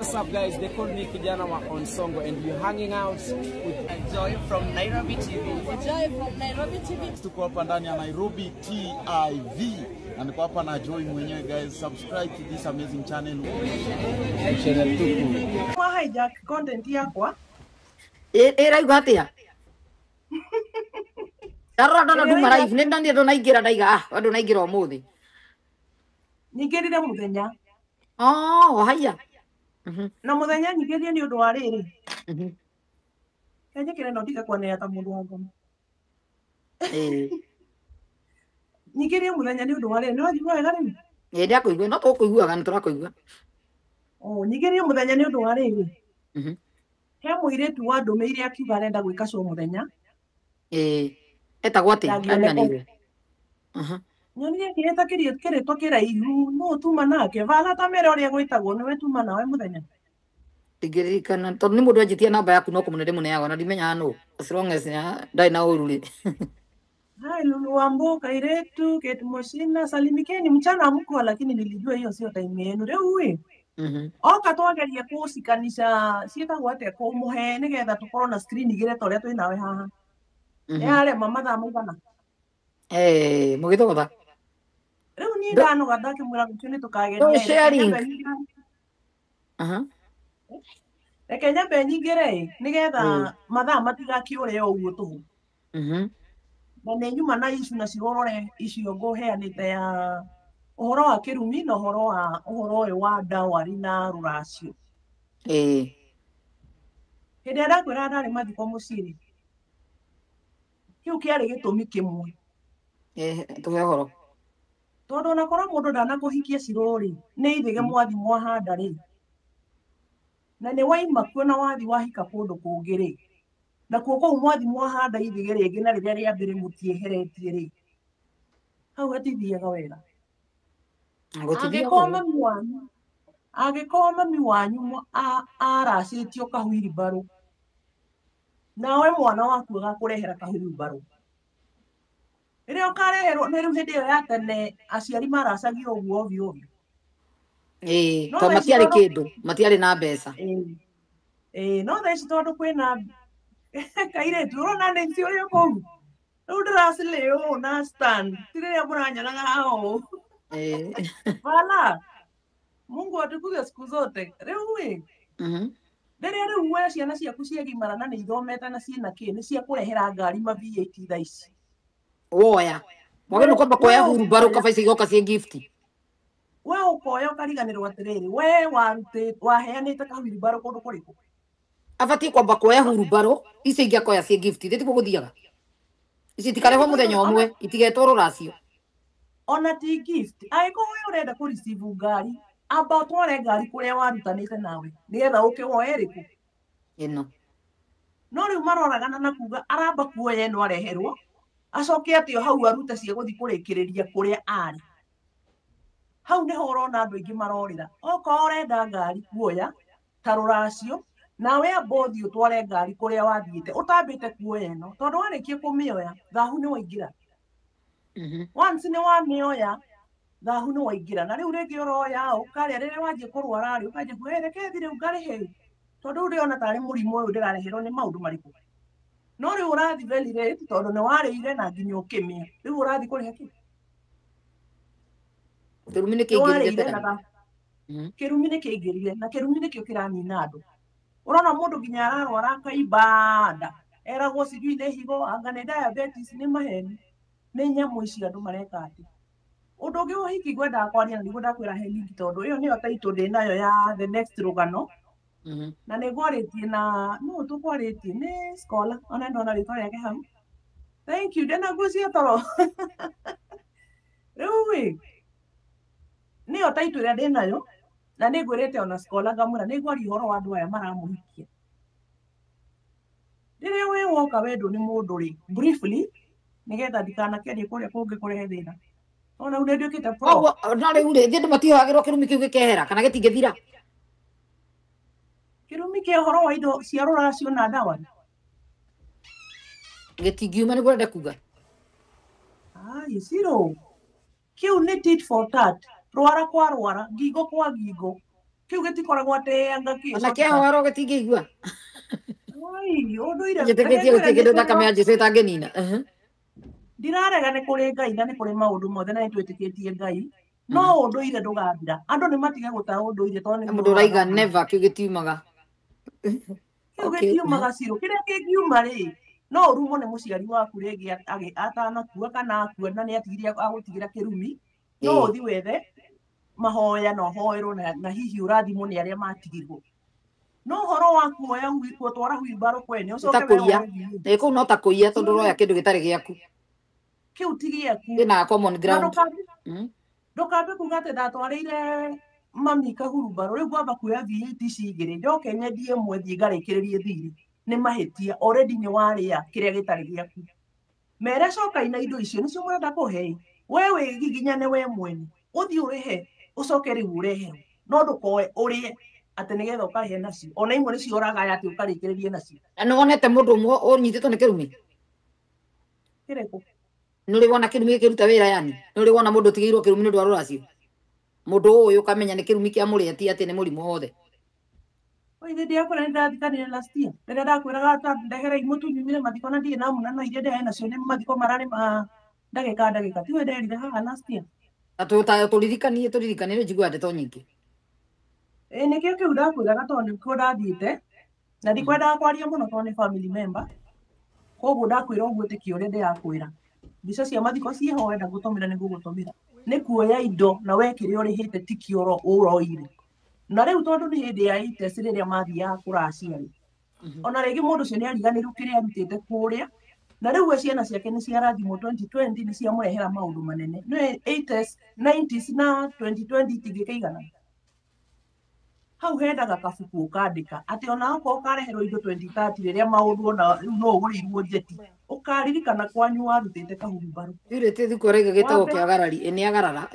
What's up guys, they call me Kijana wa Onsongo and you're hanging out with Joy from Nairobi TV. Joy from Nairobi TV. Tuko hapa ndani ya Nairobi TV. Na niko hapa na Joy mwenyewe guys. Subscribe to this amazing channel. Channel tuku. Kwa hijack content yako. Era igatia. Tarra na ndumara ifne ndandi ndo naigira ndaiga ndo naigira omuthi. Nyigirire muthenya. Oh, haya. Na muthenya nyigirire ni undu wa riri. Kenya kire no ndiga kwanira ta mundu wa ngoma. Nyigirire muthenya ni undu wa riri. No njigua wega riu. Ndia kuigua no tukuiguaga niturakuigua. Oh, nyigirire muthenya ni undu wa riri. He muiretu wa ndumeire akiuga arenda gwika show muthenya. Etagwo atia ariganire. Nyonire kireta kiretwo kiraihu no tuma nake vala ta mere uria gwitagwo niwe tuma nawe muthenya. Tigirikana tondu ni mundu anjitie namba yaku no kumunene muneago na ndimenya no as long as ndai na ururi. Hai Lulu Wambo kairetu Kate Moshina salimikeni mchana mko lakini nilijua hiyo sio time yenu leo we. Oka twageria kucikanisha cietagwo atia kumuhe nigetha tukorwo na screen igire toria twi nawe haha. Yale mama tha mugana. Mugithogotha. Riu ni ndano gathake mwira gucio ni tukageria. No sharing. Reke nyambe nyingire nigetha mathaa matigakiure uguo tuhu. Na nĩ nyuma na icu na cirorore icio nguheanite ya uhoro wa kirumi na uhoro uyu wa ndawari na ruracio. Hindi ndakwira ndari mathiko muciri. Kiu kiari gitumi kimwe. Tuhe horo. Tondu na korwo mundu ndanakuhikia cirori ni ithige mwathi mwahanda ri. Na ni waima kuona wathi wahika kundu kungi ri. Na kuoko mwathi mwahanda ithige ringi na riria ria mbere mutieheretie ri. Hau hatithiaga wega. Agĩkorwo mami wanyu aracĩtio kahũiri mbarũ. Nawe mwana waku agakũrehera kahũiri mbarũ. Rĩrĩa ũkareherwo nĩ rĩu hĩndĩ ĩyo ya tene aciari maracagio ũguo ovyo ovyo. To matiarĩ kĩndũ, matiarĩ na mbeca. No thaa ici tondũ kwĩna kairĩtu ũrona nĩ ũrĩa kũu. Rĩu ndĩracilĩ ũũ na stand. Ti rĩrĩa mũranyonaga hao. Wala. Mungu atukuze siku zote. Rĩu rĩrĩa rĩu we ciana ciaku ciagimara na nĩ ithomete na ciĩna kĩ nĩ cia kũrehera ngari ma V8 thaa ici. Woya. Mwage no kwamba kuoya hurumbarũ kabaica igoka cie gift. We ũkoya ũkariganĩrwo atĩrĩrĩ we waheanĩte kahurumbarũ kũndũ kũrĩkũ? Abatie kwamba kuoya hurumbarũ icio ingĩ akoya cie gift. Ndĩtiguo gũthiaga. Ici tikarehwo mũthenya ũmwe itigetwo rũracio. Ona ti gift. Angĩkorwo we ũrenda kũ receive ngari amba ũtware ngari kũrĩa warutanĩte nawe nĩgetha ũkĩwoe rĩkũ. Ĩno. No rĩu maroragana na kuga aramba kuoya ĩno areherwo acoke atĩ hau arute cia gũthi kũrĩkĩrĩria kũrĩa arĩ. Hau nĩho ũrona andũ aingĩ marorĩra. Okorwo ũrenda ngari kuoya ta rũracio nawe amba ũthiĩ ũtware ngari kũrĩa wathiĩte ũtambĩte kuoya ĩno tondũ warĩkia kũmĩoya thahu nĩ waingĩra. Once nĩ wamĩoya thahu nĩ waingĩra na rĩu rĩngĩ ũroya ũkarĩa rĩrĩa wanjia kũrwara rĩ ũkanjia kuoya reke thiĩ rĩu ngarĩhe tondũ ndĩrona tarĩ mũrimũ ũyũ ndĩrareherwo nĩ maũndũ marĩkũ. No rĩu ũrathi very late tondũ nĩ warĩire na nginya ũkĩmĩa. Rĩu ũrathi kũrĩha kĩ? Kĩrumi nĩ kĩingĩrire tena. Kĩrumi nĩ kĩingĩrire na kĩrumi nĩkĩo kĩranina andũ. Ũrona mũndũ nginya ararwara akaimba nda. Eragwo sijui nĩ higo anga nĩ diabetes nĩ maheni. Nĩ nyamũ ici andũ mareka atĩ. Ũndũ ũngĩ ũhiki ngwendaga kwaria na nĩguo ndakwĩra he link tondũ ĩyo nĩyo title ndĩ nayo ya the next rũgano. Na nĩ gwarĩtie na no tũkwarĩtie nĩ Scholar ona ndona rĩtwa rĩake hau. Thank you ndena ngũcia toro. Rĩu nĩyo title ĩrĩa ndĩ nayo na nĩ ngwĩrĩte ona Scholar ngamwĩra nĩ ngwaria ũhoro wa andũ aya maramũhikia. Rĩrĩa we woka wendwo nĩ mũndũ rĩ briefly nigetha ndikanakerie kũrĩa kũngĩ kũrehe thĩna. Ona ũrĩa ndĩkĩte pro. No rĩu rĩ ndĩ matihagĩrwo kĩrumi kĩu gĩkehera kana gĩtingĩthira. Kĩrumi kĩa ũhoro wa indo cia rũracio na ndawa. Gĩtingiuma nĩguo ũrenda kuga. Ciro. Kĩu nĩ tit for tat. Rwara kwa rwara, ngingo kwa ngingo. Kiu gitikoragwo ateanga Ona kia horo gitingĩigua. Ai, unduire. Njĩtĩkĩtie gũtirĩ kĩndũ thakame ya Jesũ ĩtangĩnina. Ndirarega nĩ kũrĩ Ngai na nĩ kũrĩ maũndũ mothe na nĩtwĩtĩkĩtie Ngai. No ũndũire ndũgathira. Andũ nĩ matige gũtaha ũndũire tondũ nĩ Mũndũ ũraiga never kĩu gĩtiumaga. Kiu gĩtiumaga ciro. Kĩrĩa kĩngiuma rĩ, no ũrumwo nĩ mũciari waku rĩngĩ atanakua kana akua na nĩ atigire agũtigĩra kĩrumi. No ũthi wethe mahoya na ũhoerwo na hihi ũrathimwo nĩ arĩa matigirwo. No ũhoro wa kuoya gũtwara wheelbarrow kwene ũcoke Ũtakũiya. Kũu no ta kũiya tondũ ũroya kĩndũ gĩtarĩ gĩaku. Kiu ti gĩaku. Kĩna common ground. Ndũkambe kuga atĩ ndatwarĩire mami kahurumbarũ rĩu ngwamba kuoya VAT cingĩrĩ njoke nyendie ĩmwe thiĩ ngarĩkĩrĩrie thirĩ. Nĩ mahĩtia already nĩ warĩa kĩrĩa gĩtarĩ gĩaku. Mere coka ina indo icio nĩcio mũrenda kũhe. We wĩgiginyane we mwene. Ũthiĩ ũrĩhe ũcoke rĩu ũreherwo. No ndũkoe ũrĩe atĩ nĩgetha ũkarĩhe nacio. Ona imwe nĩcio ũragaya atĩ ũkarĩkĩrĩrie nacio. Nĩ wonete mũndũ ũmwe ũnyitĩtwo nĩ kĩrumi? Kĩrĩkũ? Nĩ ũrĩ wona kĩrumi gĩkĩruta wĩra yani? Nĩ ũrĩ wona mũndũ ũtigĩirwo kĩrumi nĩ ũndũ wa rũracio? Mũndũ ũyũ ũkamenya nĩ kĩrumi kĩa mũrĩeti atĩ nĩ mũrimũ wothe. Oi hĩndĩ yakwa nĩ ndathikanire last year. Rĩrĩa ndakwĩraga ndehera mũtunyumire mathiko na ndirĩ namuna no iria ndĩrahe nacio nĩ mathiko mararĩ ma ndagĩka. Tiwe nderire haha last year. Tũririkanie njiguaga ndeto nyingĩ. Nĩkĩo kĩu ndakwĩraga tondũ nĩkuo ndathiĩte na ndikwendaga kwaria mũno tondũ nĩ family member. Koguo ndakwĩra ũguo ĩtĩkia ũrĩa ndĩrakwĩra. Mbica cia mathiko ciĩho wenda gũtũmĩra nĩ ngũgũtũmĩra. Nĩ kuoya indo na wekĩrĩa ũrĩhĩte tikio ũroire. Na rĩu tondũ nĩ hĩndĩ ya itesi rĩrĩa mathiaga kũracia rĩ. Ona rĩngĩ mũndũ ũcio nĩ ariganĩrwo kĩrĩa arutĩte kũrĩa. Na rĩu we ciana ciake nĩ ciarathimwo 2020 nĩ ciamũrehera maũndũ manene. Nĩ 80s, 90s na 2020 itingĩkĩigana. Hau hendaga kabuku ũkandĩka atĩ ona okorwo ũkareherwo indo 2030 rĩrĩa maũndũ ona rĩu no ũgũrĩirwo njeti. Ũkaririkana kwanyu warutĩte kahurumbarũ. Irĩte thikũ rĩngĩ gĩtagwo kĩagarari, nĩ agarara,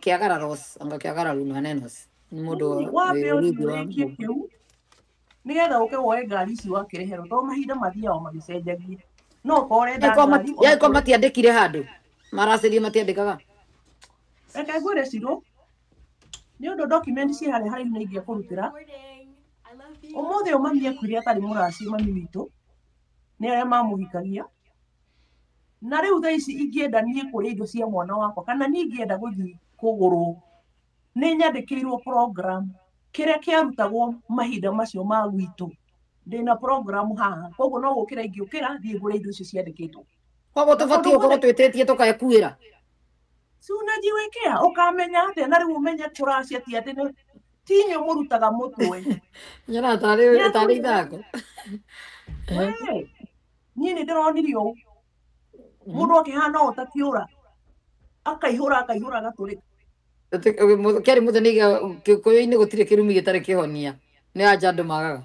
kĩagararos, anga kĩagararu na nenos. Nĩ mũndũ wambe ũrĩkie kĩu nĩgetha ũke woe ngari ici wakĩreherwo tondũ mahinda mathiaga magĩcenjagia. No ũkorwo ũrenda ngari. Yaiko matiandĩkire handũ. Maracĩria matiandĩkaga. Reke ngwĩre Ciro. Nĩ ũndũ document ciĩ harĩa harĩa nĩ ingĩkũrutĩra. Ũmũthĩ ũmami akuire atarĩ mũracio mami witũ. Nĩ arĩa mamũhikagia. Na rĩu thaa ici ingĩenda niĩ kũrĩa indo cia mwana wakwa kana niĩ ingĩenda gũthiĩ kũgũrwo. Nĩ nyandĩkĩirwo program kĩrĩa kĩarutagwo mahinda macio ma gwitũ. Ndĩna program haha. Koguo no gũkĩra ingĩũkĩra thiĩ ngũre indo icio ciandĩkĩtwo. Koguo tũbatiĩ gũkorwo twĩtĩtie tũkaekuĩra. Si unajiwekea ukamenya atĩ na rĩu ũmenye kũracia ti atĩ tinyo mũrutaga mũtwe. Nyona tarĩ ithako. Niĩ nĩ ndĩronire ũũ. Mũndũ akĩhana o ta kĩũra. Akaihũra agatũrĩka. Kĩarĩ mũthenya Kĩkũyũ-inĩ gũtirĩ kĩrumi gĩtarĩ kĩhonia. Nĩ anja andũ magaga.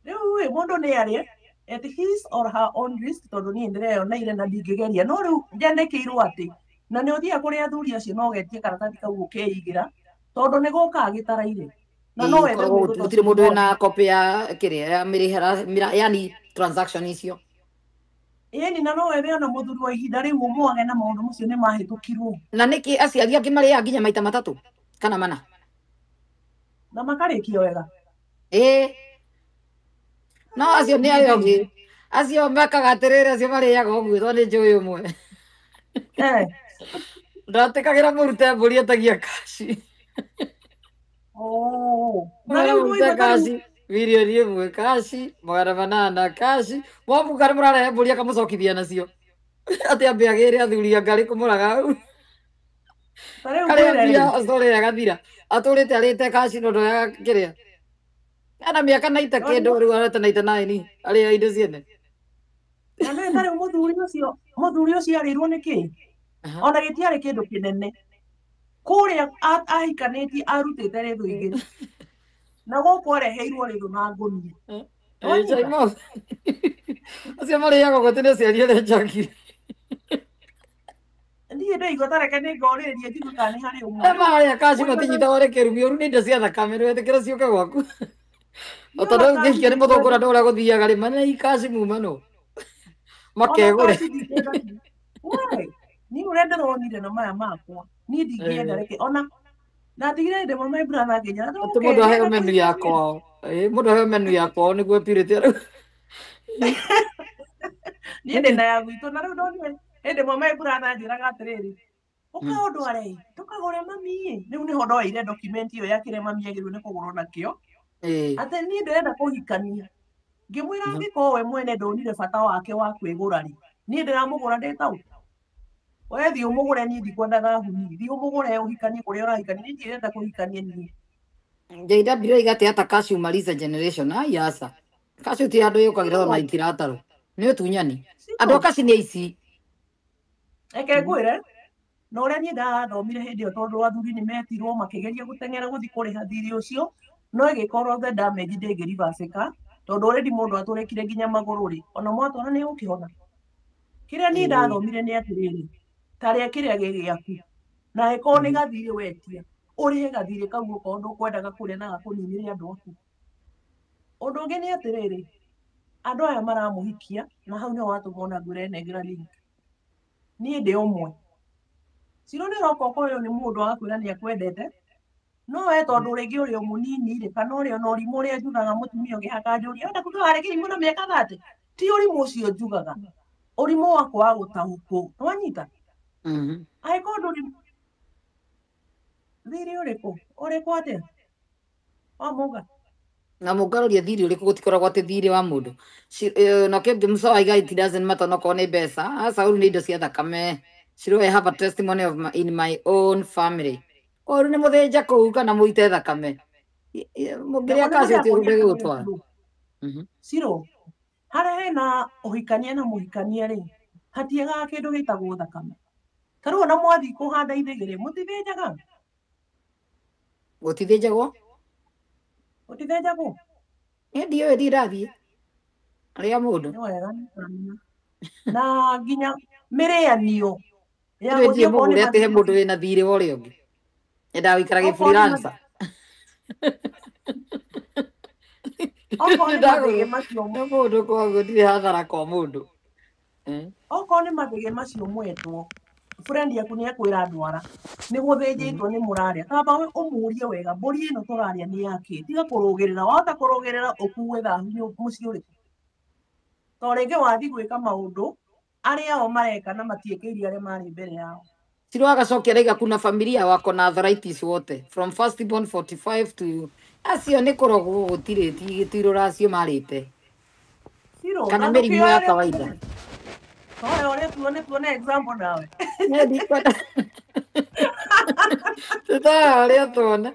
Rĩu mũndũ nĩ arĩ at his or her own risk tondũ niĩ ndĩreyoneire na ndingĩgeria. No rĩu njandĩkĩirwo atĩ na nĩ ũthiaga kũrĩa athuri acio no getie karatathi kau ũkeigĩra tondũ nĩ gũkaga gĩtara-inĩ. Na no wethe gũtirĩ mũndũ wĩna copy ya kĩrĩa ya mĩrĩhĩra yani transaction icio. Ĩni na no wethe ona mũthuri wa ihinda rĩu ũmwage na maũndũ macio nĩ mahĩtũkirwo. Na nĩkĩ aciari angĩ marĩaga nginya maita matatũ kana mana. Na makarĩkia wega. No acio nĩ ayo angĩ. Acio mekaga atĩrĩrĩ acio marĩaga ũguo tondũ nĩ njũĩ ũmwe. Ndatekagĩra mũrute mbũri atagia kaci. Na rĩu mũrute kaci milioni ĩmwe kaci 800 kaci mwamuka nĩ mũrarehe mbũri akamũcokithia nacio. Atĩ ambe agĩre athuri angarĩ kũmũraga hau. Karĩa mbia acitwarĩre agathira. Atũrĩte arĩte kaci no ndoyaga kĩrĩa. Ana mĩaka 90 kĩndũ rĩu areta 99 arĩa indo ciene. Na nĩ tarĩ mũthuri ũcio arĩirwo nĩ kĩ? Ona gĩtiarĩ kĩndũ kĩnene. Kũrĩa ahikanĩtie arutĩte rĩthũ igĩrĩ. Na gũkũ areheirwo rĩthũ na ngũnia. Acio marĩaga ũguo tene aciari arĩa njangiri. Niĩ ndaigua tareke nĩ ngorĩrĩria njigua kana nĩ harĩ ũmwe. Marĩa kaci matinyitagwo nĩ kĩrumi ũru nĩ indo cia thakame nĩ wetĩkĩra ciũke gwaku. O tondũ ngĩikia nĩ mũthũngũra ndĩ ũrĩa gũthiaga rĩ manei kaci muma no. Makegũre. Niĩ ũrĩa ndĩronire na maya makwa. Niĩ ndingĩenda reke ona Na tigire ndemo my brother nginya ati mundu aheo menu yakwa mundu aheo menu yakwa niguo pirite riu ni ndenda ya gwitu na riu ndonire ndemo my brother njiraga atiriri uka ndware tukagure mami riu niho ndoire document iyo ya kire mami agiru ni kugurwo nakio ate ni ndirenda kuhikania ngimwira ngiko we mwene ndonire bata wake wa kwigura ri ni ndiramugura ndetau we thi umugure ni ndikwendaga huni thi umugure uhikanie kuria urahikania ni ndirenda kuhikania ni JW igate ata cashew maliza generation yasa cashew ti andu yukagira na itirataro ni utunyani andu akaci ni ici eke ngwire no uria ni ndathomire hindi iyo tondu athuri ni metirwo makigeria guteng'era guthi kuriha thiri ucio no igikorwo the damage ndingirivacika tondu already mundu aturikire nginya maguru ri ona mwatona ni ukihona kiria ni ndathomire ni atiriri taria kiria gigiaku na eko ni gathiri wetia urihe gathiri kau uko ndukwendaga kuria na gakuninire andu aku undu ungi ni atiriri andu aya maramuhikia na hau ni watumona ngure negira link ni ndi umwe siro ni roko koyo ni mundu agakwira ni akwendete no we tondu ringi uri munini ri kana uri ona urimu uria njugaga mutumia ugihaka njuri onda kutwara kirimu na miaka 30 ti urimu ucio njugaga urimu wakwa wa gutahuku nwanyita ai ko nduri thiri uriku atia wa muga na mugaruria thiri uriku gutikoragwo ati thiri wa mundu no kebde musawa iga it doesn't matter no kone besa asa uru ni indo cia thakame Shiro, I have a testimony of in my own family. Oru ni muthenja kuu kana muite thakame. Mugiria kaci ti urege gutwara. Shiro, haria hena uhikania na muhikania ri, hatiega kindu gitagwo thakame. Taru ona mwathi kuhanda ithigiri mutithenjaga. Gutithenjagwo? Gutithenjagwo? Ndio ndirathie. Aria mundu. Ni wega na nginya mirianio ya guthie mugure ati he mundu wina thiri wa uria ungi enda wikara gi freelancer mundu koguo ndire hathara kwa mundu okorwo ni mathige macio mwetwo friend yaku ni akwira ndwara ni guthinjitwo ni muraria kaba we umurie wega mburi ino turaria ni yake tiga kurugirira wata kurugirira ukuwe thahu muci uriku to ringi wathi gwika maundu aria o mareka na matiekeirie aria mari mbere yao Shiro agacokia raiga kuna familia wako na arthritis wote from firstborn 45 to acio ni kurogwo gutiriti gitiro racio marite Shiro kana mirimu ya kawaida oya ore tuone example nawe tuta aria tuona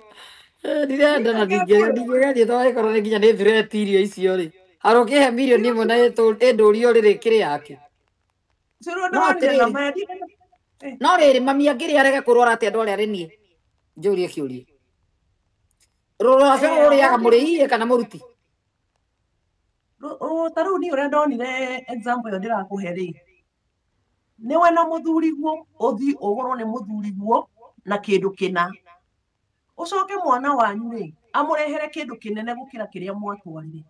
ndirenda na ndingegeria twae korwo nginya ni threat irio icio ri arokihe milioni imwe na endurio riri kiri yake no riri mami angiri arege kurora ati andu aria ari nie njurie kiurie rora cio uriaga muriie kana muruti taru ni uria ndonire example yo ndirakuhe ri niwe na muthuri guo uthi ugorwo ni muthuri guo na kindu kina ucoke mwana wanyu ri amurehere kindu kinene gukira kiria mwatwarire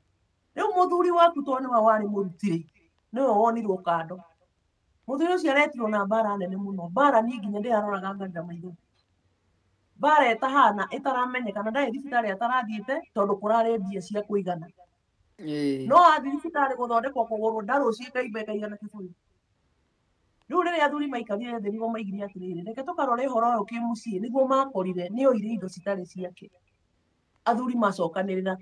riu muthuri waku to niwe wari murutire niwe wonirwo kando muthuri ucio aretirwo na mbara nene muno mbara ni nginya ndiaroraga nganda maitho mbara etahana itaramenyekana ndari thibitari atarathiite tondu kurare mbia cia kuigana no athi thibitari guthondekwo kugurwo ndaru cio kaigana kiburi riu riria athuri maikarire thi niguo maigire atiriri reke tukarore uhoro uyu kimucii niguo makorire ni oire indo citari ciake athuri macokanirira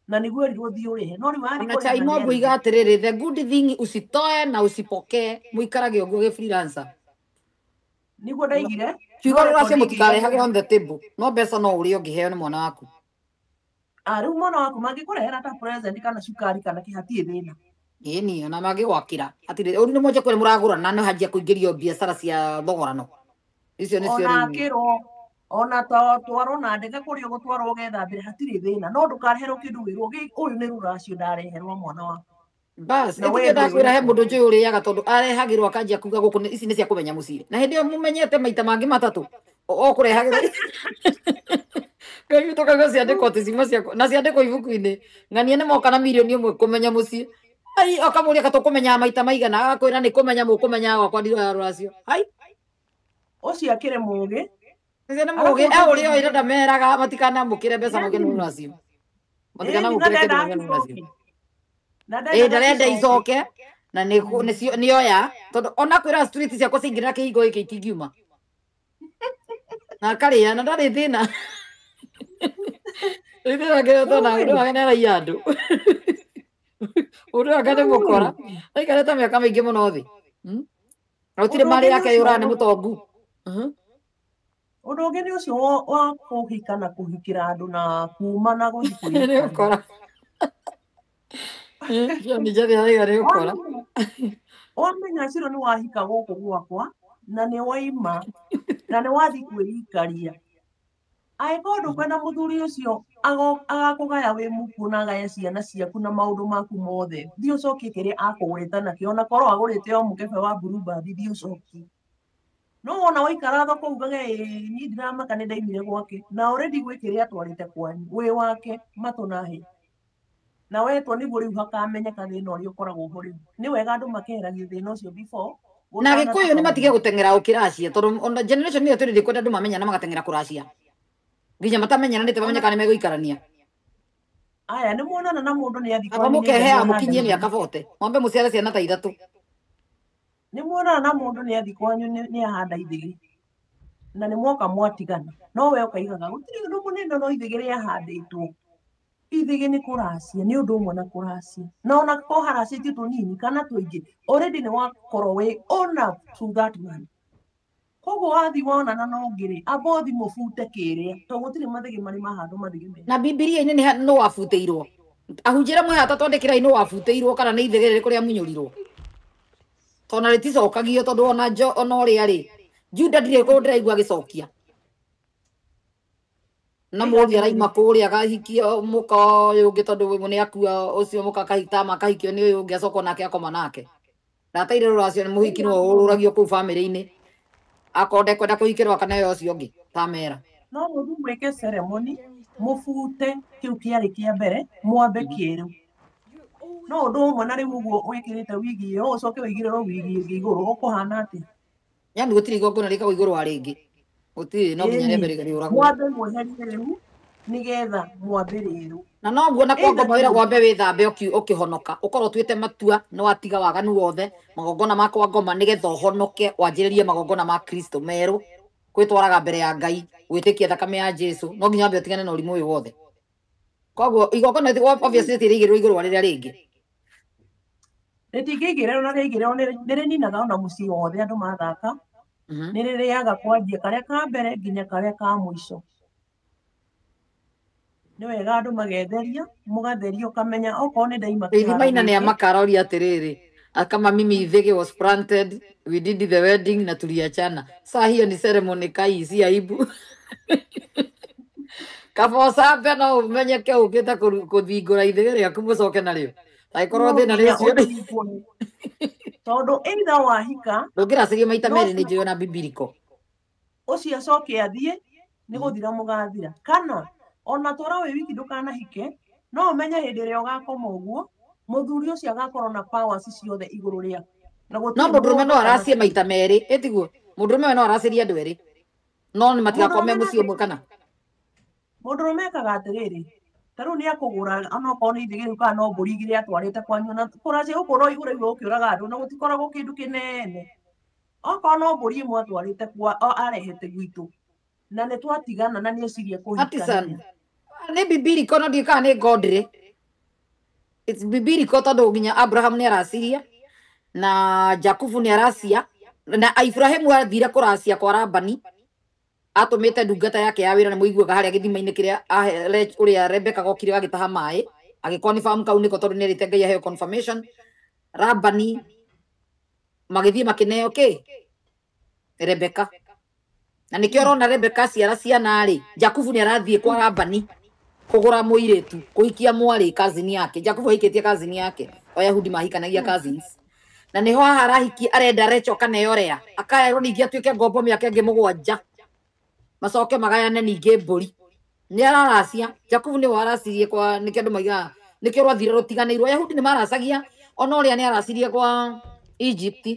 na niguo erirwo thi urihe no riu ari na chai no buiga atiriri the good thing usitoe na usipokee muikarage uguo ge freelancer niguo ndaigire kiugo racio mutikarehage on the table no mbeca no urio ngiheo ni mwana waku riu mwana waku mangikurehera ta present kana cukari kana kihatie thina ni ona magigwakira atire uri ni moje kwere muragura na no hajia kuingirio biashara cia thogorano icio ni cio ona kiro ona twaro na ndege kurio gutwaro gethambire hatire thina no ndukareherwo kindu wirwo uyu ni ruracio ndareherwo mwana waku bas ndigenda kwira he mundu njuy uriaga tondu arehagirwo akanjia kuga guku ici ni cia kumenya muciri na hindi yo mumenyete maita mangi matatu o kurehagirwo kai tukaga ciandikwo ticima ciakwa na ciandikwo ibuku-ini ng'ania ni moka na milioni imwe kumenya mucii ai okamuria katukumenya maita maigana agakwira ni kumenya mukumenya gwakwa ndiro ya ruracio ai ucio akire mugi Nĩ mũgĩ ũrĩa ũrĩa ndameraga matikana mũkire mbeca mũgĩ nĩ nacio. Matikana mũkire kĩndũ mũgĩ nĩ nacio. Ndarenda icoke na nĩ oya tondũ ona kwĩra street ciakwa cingĩra kĩhingo gĩkĩ itingiuma. Na karĩa na ndarĩ thĩna. Rĩrĩa ngĩrĩtwo na ũndũ wake nĩaraia andũ. Ũndũ wake nĩ mũkora. Aikarĩte mĩaka mĩingĩ mũno thĩ. Gũtirĩ marĩ yake yũra nĩ mũtongu. Ũndũ ũngĩ nĩ ũcio wa kũhika na kũhikĩra andũ na kuma na gũthiĩ kwĩhika. Nĩ ũkora. Nĩ njathe araiga nĩ ũkora. Wamenya Ciro nĩ wahika gũkũ gwakwa na nĩ waima na nĩ wathiĩ kwĩhikaria. Angĩkorwo ndũkwenda mũthuri ũcio agakũgaya wĩ muku na agaya ciana ciaku na maũndũ maku mothe, thiĩ ũcokie kĩrĩa akũgũrĩte nakĩo, ona korwo agũrĩte o mũkebe wa blueband, thiĩ ũcokie. No wona waikara thoko ugaga niĩ ndiramaka nĩ ndaimire gwake na already gwĩ kĩrĩa atwarĩte kwanyu wĩ wake matũ na hĩ. Na wetwo nĩguo rĩu hakamenyeka thĩna ũrĩa ũkoragwo ho rĩu. Nĩ wega andũ makeheragia thĩna ũcio before. Na Gĩkũyũ nĩ matige gũteng'era gũkĩracia tondũ ona generation ĩyo tũrĩ kwenda andũ mamenya na magateng'era kũracia. Nginya matamenyananĩte bamenyeka nĩ megũikarania. Aya nĩ muonana na mũndũ nĩ athiĩ kwanyu. Mũkehea mũkinyie mĩaka 40. Mwambe mũciare ciana ta 3. Nĩ muonana na mũndũ nĩ athiĩ kwanyu nĩ ahanda ithigĩ. Na nĩ mwoka mwatigana. No we ũkaigaga gũtirĩ ũndũ mũnene no ithigĩ rĩahandĩtwo. Ithigĩ nĩ kũracia nĩ ũndũ ũmwe na kũracia. Na ona ko haracĩtio tũnini kana tũingĩ. Already nĩ wakorwo wĩ owner to that man. Koguo wathiĩ wonana na ũngĩ amba ũthiĩ mũbute kĩrĩa. Tondũ gũtirĩ mathigĩ marĩ mahandwo mathigĩ mena. Na Bibilia-inĩ nĩ wabutĩirwo. Ahunjĩra mwĩhata twandĩkĩra nĩ wabutĩirwo kana nĩ ithigĩ rĩrĩkũ rĩamunyũrirwo. Tona rĩticokagio tondũ ona ũrĩa rĩ. Juda ndirĩ kũndũ ndĩraigua agĩcokia. Na mũndũ araima kũrĩa agahikia mũka ũyũ ũngĩ tondũ nĩ akua ũcio mũka kahita makahikio nĩ ũyũ ũngĩ acoka nake akoma nake. Ndateire rũracio nĩ mũhiki no ũrũragio kũu bamĩrĩ-inĩ. Akonde kwenda kũhikĩrwo kana yo ũcio ũngĩ tamera. No mũndũ mwĩke ceremony mũbute kĩu kĩarĩ kĩa mbere mwambe kĩerũ. No ũndũ ũmwe na rĩu ũguo wĩkĩrĩte wigi ĩyo ũcoke wĩigĩrĩrwo wigi ĩngĩ igũrũ ũkũhana atĩ. Yaani gũtirĩ igongona rĩkagwo igũrũ wa rĩngĩ. Gũtirĩ no nginya rĩambere rĩũragwo. Mwambe mweherie rĩu nĩgetha mwambe rĩrũ. Na no guo na kwa ngoma wĩra gwambe wĩthambe ũkĩhonoka. Ũkorwo tuĩte matua nĩ watiga waganu wothe. Magongona makwa ngoma nĩgetha ũhonoke wanjĩrĩrie magongona ma Kristo merũ. Gwĩtwaraga mbere ya Ngai, gwĩtĩkia thakame ya Jesu. No nginya wambe ũtigane na ũrimũ ũyũ wothe. Koguo igongona obviously rĩtigĩrĩirwo igũrũ wa rĩrĩa rĩngĩ. Rĩtingĩigĩrĩrwo na rĩigĩrĩrwo nĩ rĩninaga ona mũciĩ wothe andũ mathaka. Nĩ rĩrĩaga kwanjia karĩa ka mbere nginya karĩa ka mũico. Nĩ wega andũ magetheria, mũgatheria ũkamenya okorwo nĩ ndaima kĩharo. Maina nĩ amakaroria atĩrĩrĩ. Kama mimi Ithege was planted, we did the wedding na tuliachana. Saa hiyo ni ceremony kai si aibu. Kabosa mbe no umenyeke ũngĩte kũthingũra ithege rĩaku mũcoke narĩo. Angĩkorwo thĩna nĩ ũcio. Tondũ either wahika ndũngĩracĩrio maita merĩ nĩ njũĩ na bibiliko. Ũcio acoke athiĩ nĩ gũthira mũgathira. Kana ona tũra wĩ wiki ndũkanahike no ũmenye hĩndĩ ĩrĩa ũgakoma ũguo mũthuri ũcio agakorwo na powers ciothe igũrũ rĩaku. No mũndũrũme no aracie maita merĩ. Ĩtiguo mũndũrũme no araciria andũ erĩ. No nĩ matigakome mũciĩ ũmwe kana. Mũndũrũme ekaga atĩrĩrĩ. Ta rĩu nĩ akũgũra onokorwo nĩ ithigĩ rĩu kana no mbũri igĩrĩ atwarĩte kwanyu na kũracia gũkũ no igũrũ igũrũ ũkĩũraga andũ na gũtikoragwo kĩndũ kĩnene. Okorwo no mbũri ĩmwe atwarĩte arehete gwitũ na nĩ twatigana na nĩ eciria kũhikania. Nĩ bibiliko no ndiĩ kana nĩ godly. It's bibiliko tondũ nginya Abraham nĩ araciria na Jakubu nĩ aracia na Ibrahimu athire kũracia kwa Labani. Atũmĩte ndungata yake ya wĩra nĩ mũiguaga harĩa gĩthima-inĩ kĩrĩa ũrĩa Rebeka gokire agĩtaha maĩ agĩconfirm kau nĩko tondũ nĩ erĩte Ngai aheo confirmation. Labani magĩthiĩ makĩneo kĩ Rebeka. Na nĩkĩo ũrona Rebeka ciara ciana rĩ Jakubu nĩ arathiĩ kwa Labani kũgũra mũirĩtu kũhikia mwarĩ cousin yake. Jakubu ahikĩtie cousin yake. Ayahudi mahikanagia cousins. Na nĩho haha arahiki arenda Rachel kaneo Lea akaerwo ningĩ atuĩke ngombo mĩaka ĩngĩ 7 macoke magayane ningĩ mbũri. Nĩ araracia Jakubu nĩ waracirie kwa nĩkĩo andũ maigaga nĩkĩo rwathire rũtiganĩirwo. Ayahudi nĩ maracagia ona ũrĩa nĩ aracirie kwa Egypt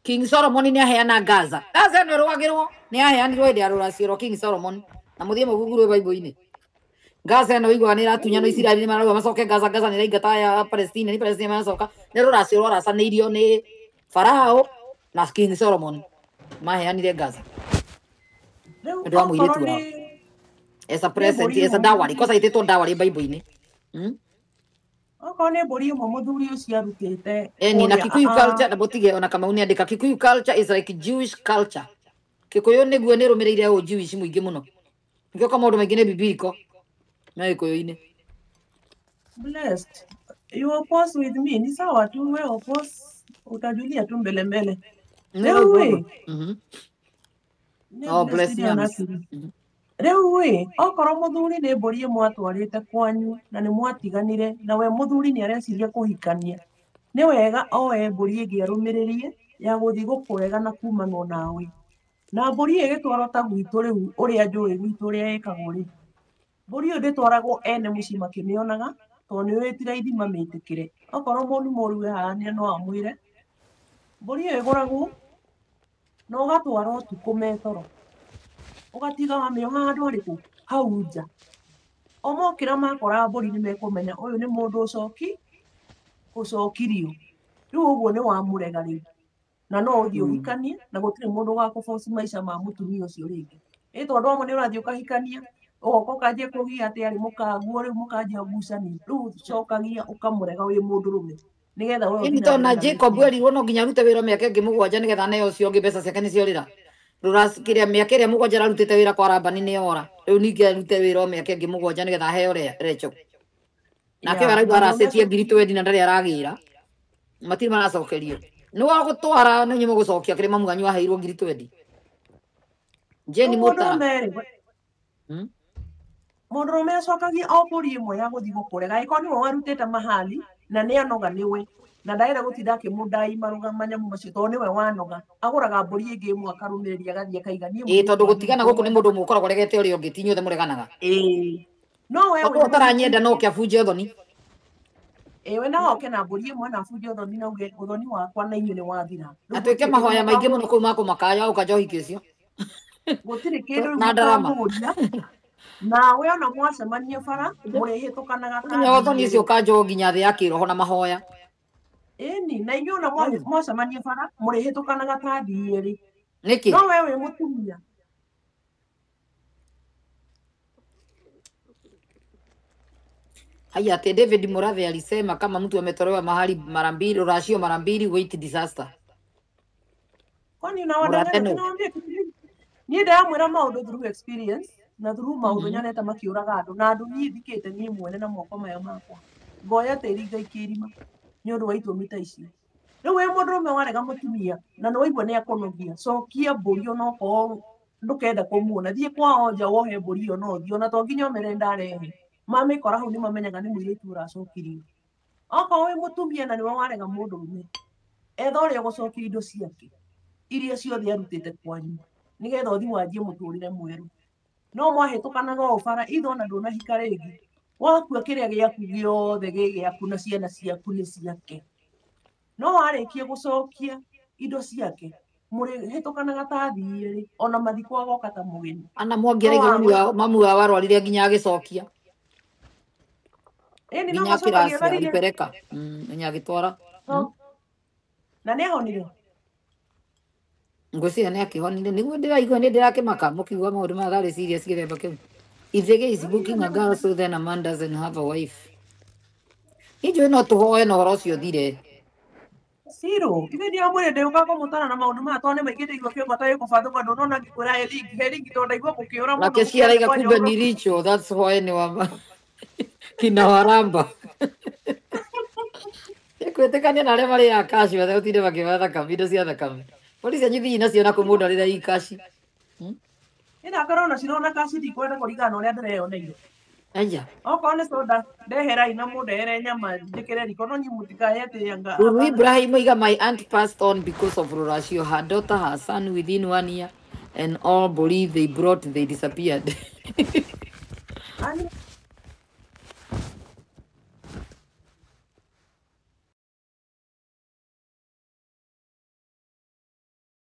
King Solomon nĩ aheana Gaza. Gaza nĩ rwagĩrwo nĩ aheanirwo hĩndĩ ya rũracio rwa King Solomon. Na mũthie mũgugurwe Bible-inĩ. Gaza no igwa nĩ ratunyano Isiraeli marauga macoke Gaza nĩ raingata ya Palestine, ni Palestine macoka nĩ rũracio rwaracanĩirio nĩ Farao na King Solomon maheanire Gaza. Ndio wa mũirĩtu wao. As a present, as a dowry, kosa itetwo dowry Bible-inĩ. Okorwo nĩ mbũri ĩmwe mũthuri ũcio arutĩte. Eni na Kikuyu culture na botige ona kama uniandika Kikuyu culture is like Jewish culture. Kikuyu nĩguo nĩ rũmĩrĩire o Jewish mũingĩ mũno. Nĩkĩo kama maũndũ maingĩ nĩ biblical. Na Gĩkũyũ-inĩ. Blessed. You oppose with me. Ni sawa tu wewe oppose utajulia tu mbele mbele. Wewe. Oh bless you. Rĩu we okorwo mũthuri nĩ mbũri ĩmwe atwarĩte kwanyu na nĩ mwatiganire na we mũthuri nĩ areciria kũhikania, nĩ wega oe mbũri ĩngĩ arũmĩrĩrie ya gũthiĩ gũkũrega na kuumanwo nawe. Na mbũri ĩgĩtwarwo ta gwitũ rĩu ũrĩa njũĩ gwitũ ũrĩa ĩkagwo rĩ, mbũri ĩyo ndĩtwaragwo ene mũciĩ makĩmĩonaga tondũ nĩ wĩtira ithi mamĩtĩkĩre. Okorwo mũndũ mũru wĩ haha no amwĩre mbũri ĩyo ĩgũragwo na ũgatwara ũtukũ metoro, ũgatiga wamĩoha handũ harĩkũ hau nja. O mokĩra makora mbũri nĩ mekũmenya ũyũ nĩ mũndũ ũcokirio. Rĩu ũguo nĩ wamũrega rĩu na no ũthiĩ ũhikanie na gũtirĩ mũndũ ũgakũboci maica ma mũtumia ũcio rĩngĩ. Ĩ tondũ amwe nĩ ũrathiĩ ũkahikania ũgoka ũkanjia kũgia atĩ arĩ mũkaguo rĩu mũkanjia ngucanio. Rĩu cokagia ũkamũrega wĩ mũndũrũme nĩgetha wewe ũthiĩ na mbere. Jacob erirwo no nginya arute wĩra mĩaka ĩngĩ mũgwanja nĩgetha aneo ũcio ũngĩ mbeca ciake nĩciorĩra. Rũrasikĩria mĩaka ĩrĩa mũgwanja ararutĩte wĩra kwa Labani nĩyora. Rĩu ningĩ arute wĩra mĩaka ĩngĩ mũgwanja nĩgetha aheo Rachel. Nake arauga aracĩtie ngiri 20 na ndarĩ aragĩra. Matirĩ maracokerio. Nĩ wa gũtwara nĩ nyume gũcokia kĩrĩ mamu wanyu aheirwo ngiri 20. Jeni Mutara. Mũndũrũme acokagia o mbũri ĩmwe ya gũthiĩ gũkũrega. Ĩkorwo nĩwe warutĩte mahali na nĩ anoga nĩwe na ndarenda gũtinda akĩmũndai maruga manyamu macio tondũ nĩwe wanoga. Agũraga mbũri ĩngĩ ĩmwe akarũmĩrĩria agathiĩ akaigania. Tondũ gũtigana gũkũ nĩ mũndũ ũmwe ũkoragwo regete ũrĩa ũngĩ ti inyuothe mũreganaga. No we ũtaranyenda no kĩabunje ũthoni. We na oke na mbũri ĩmwe na abunje ũthoni na uge ũthoni wakwa na inyuĩ nĩ wathira. Atuĩke mahoya maingĩ mũno kũu ma kũmakaya ũkanjohi kĩcio. Gũtirĩ kĩndũ gĩkamũria. Na we ona mwacemania bara mũrĩhĩtũkanaga kandi. Nĩ ũthoni ũcio ũkanjoho nginya thĩ ya kĩroho na mahoya. Ĩni na inyuĩ ona mwacemania bara mũrĩhĩtũkanaga kandi ĩrĩ. Nĩkĩ? No we wĩ mũtumia. Haya ate David Murathe alisema kama mtu ametolewa mahali mara mbili, rashio mara mbili, wait disaster. Kwani unawadanganya? Tunawaambia niĩ ndamwĩra maũndũ through experience na through maũndũ nyonete makĩũraga andũ na andũ niĩ thikĩte niĩ mwene na moko maya makwa. Ngoya tĩri ngaikia irima nĩ ũndũ wa itũmi ta icio. Rĩu wĩ mũndũrũme warega mũtumia na nĩ waigua nĩ akũnogia, cokia mbũri onokorwo ndũkenda kũmuona, thiĩ kwao nja wohe mbũri ĩyo no ũthiĩ ona to nginya ũmere ndarehe. Mamĩkora hau nĩ mamenyaga nĩ mũirĩtu ũracokirio. Okorwo wĩ mũtumia na nĩwe warega mũndũrũme, etha ũrĩa ũgũcokia indo ciake iria ciothe arutĩte kwanyu nĩgetha ũthiĩ wanjie mũtũrĩre mwerũ. No mwahĩtũkanaga o bara ithe ona ndũnahika rĩngĩ, wakua kĩrĩa gĩaku gĩothe gĩ gĩaku na ciana ciaku nĩ ciake. No warĩkia gũcokia indo ciake mũrĩhĩtũkanaga ta thiĩrĩ ona mathiko agoka ta mũgeni. Ana mwongereire mamu wa warwarire nginya agĩcokia. Nginya kĩraci alipeleka nginya agĩtwara. Na nĩ ahonire. Ngwĩciria nĩ akĩhonire nĩguo ndĩraigua nĩ ndĩrakĩmaka mũkiuga maũndũ ma tharĩ serious gĩthemba kĩu. If the guy is booking a girl so then a man doesn't have a wife. Ijue no tũhoe na ũhoro ũcio thire. Siro, ibe ndio mwere ndĩũka kũmũtara na maũndũ maya tondũ nĩ maingĩte igua kĩongo ta gĩkũbathũka ndũnona ngĩkwĩra heringi tondũ ndaigua gũkĩũra mũndũ. Nake ciaraiga kumbe ni richo, that's why ni wa kina waramba. Kwĩtĩkania na arĩa marĩ akaci othe ũtinde makĩbatha thakame, indo cia thakame. Polisi anyithi nacio na kũmũnda rĩrĩa ikaci. Ĩna korona cirona kaci ndikwenda kũringana ũrĩa ndĩreyoneire. Aya. Okorwo nĩ soda ndeherai na mũndehere nyama njĩkĩre riko no nyi mũtikae atĩ anga. Ruru Ibrahim oiga my aunt passed on because of Rurashio. Her daughter, her son within 1 year and all believe they brought, they disappeared.